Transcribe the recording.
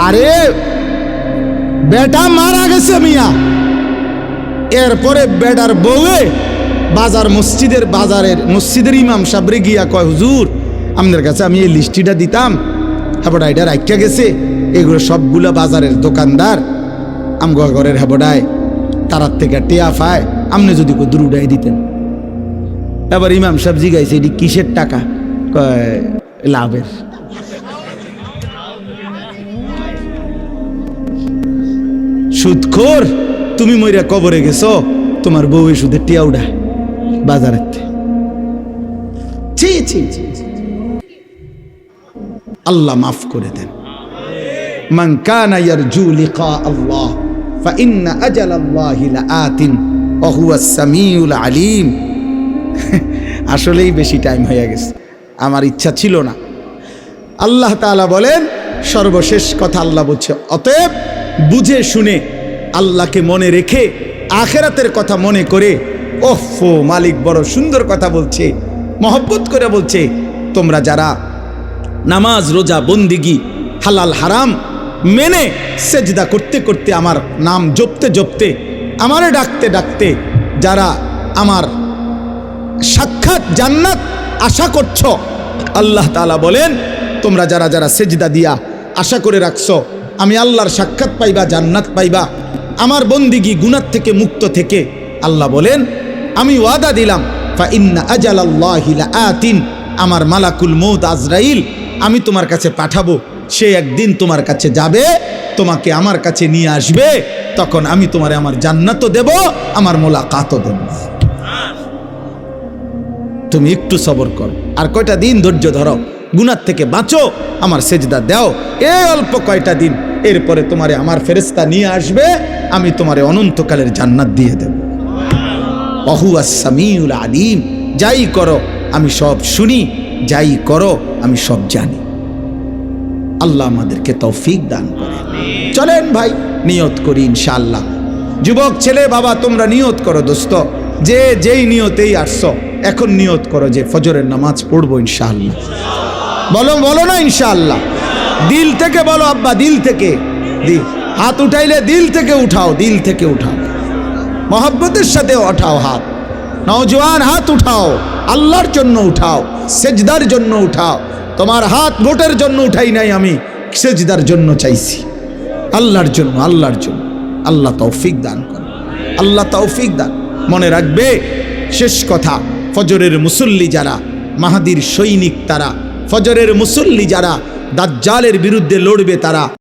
আরে বেটা মারা গেছে মিয়া, এরপরে বেটার বউয়ে মসজিদের ইমাম সাবরে গিয়া কয়, হুজুর আমাদের কাছে আমি এই লিস্টিটা দিতাম, হেবডা এটা রাখিয়া গেছে, এগুলো সবগুলো বাজারের দোকানদার আমগো ঘরের হেবডায় তারার থেকে টেয়া পায়, আপনি যদি দুরুডাই দিতেন। এবার ইমাম সাহেব জিগাইছে এটি কিসের টাকা? কয় লাভের। সুদখোর, তুমি মইরা কবরে গেছো, তোমার বউ সুদের টিয়া উড়ায় বাজারের। ছি ছি ছি, আল্লাহ মাফ করে দেন। মান কানা ইয়ারজু লিকা আল্লাহ ফাইন্না আজালাল্লাহি লাআতিন ওয়া হুয়াস সামিউল আলিম। আসলেই বেশি টাইম হয়ে গেছে, আমার ইচ্ছা ছিল না। আল্লাহ তাআলা বলেন, সর্বশেষ কথা আল্লাহ বলছে, অতএব বুঝে শুনে আল্লাহকে মনে রেখে আখিরাতের কথা মনে করে, ওফো মালিক বড় সুন্দর কথা বলছে, মহব্বত করে বলছে, তোমরা যারা নামাজ রোজা বন্দিগি হালাল হারাম মেনে সেজদা করতে করতে আমার নাম জপতে জপতে আমারে ডাকতে ডাকতে যারা আমার সাক্ষাৎ জান্নাত আশা করছ, আল্লাহ তাআলা বলেন তোমরা যারা যারা সেজদা দিয়া আশা করে রাখছো আমি আল্লাহর সাক্ষাৎ পাইবা, জান্নাত পাইবা, আমার বন্দিগি গুনাহ থেকে মুক্ত থেকে, আল্লাহ বলেন আমি ওয়াদা দিলাম, ফা ইন্না আজালাল্লাহি লাআতিন, আমার মালাকুল মউত আজরাইল আমি তোমার কাছে পাঠাবো, সে একদিন তোমার কাছে যাবে, তোমাকে আমার কাছে নিয়ে আসবে, তখন আমি তোমারে আমার জান্নাতও দেব, আমার মোলাকাতও দেব। তুমি একটু সবর করো, আর কয়টা দিন ধৈর্য ধরো, গুনাহ থেকে বাঁচো, আমার সেজদা দাও, এই অল্প কয়টা দিন, এরপরে তোমারে আমার ফেরেশতা নিয়ে আসবে, আমি তোমারে অনন্তকালের জান্নাত দিয়ে দেব। ওয়া হুয়াস সামিউল আলিম, যাই করো আমি সব শুনি, যাই করো আমি সব জানি। আল্লাহ আমাদেরকে তৌফিক দান করে। চলেন ভাই নিয়ত করি ইনশাআল্লাহ। যুবক ছেলে বাবা তোমরা নিয়ত করো দোস্ত, যে যেই নিয়তেই আসছো এখন নিয়ত করো যে ফজরের নামাজ পড়বো ইনশাআল্লাহ। বলো বলো না ইনশাআল্লাহ, দিল থেকে বলো আব্বা, দিল থেকে। হাত উঠাইলে দিল থেকে উঠাও, দিল থেকে উঠাও, মহব্বতের সাথে উঠাও হাত। নওজোয়ান হাত উঠাও, আল্লাহর জন্য উঠাও, সেজদার জন্য উঠাও। তোমার হাত ভোটের জন্য উঠাই নাই আমি, সেজদার জন্য চাইছি, আল্লাহর জন্য, আল্লাহর জন্য। আল্লাহ তৌফিক দান করে, আল্লাহ তৌফিক দান। মনে রাখবে শেষ কথা, ফজরের মুসল্লি যারা, মাহাদির সৈনিক তারা, ফজরের মুসল্লি যারা, দাজ্জালের বিরুদ্ধে লড়বে তারা।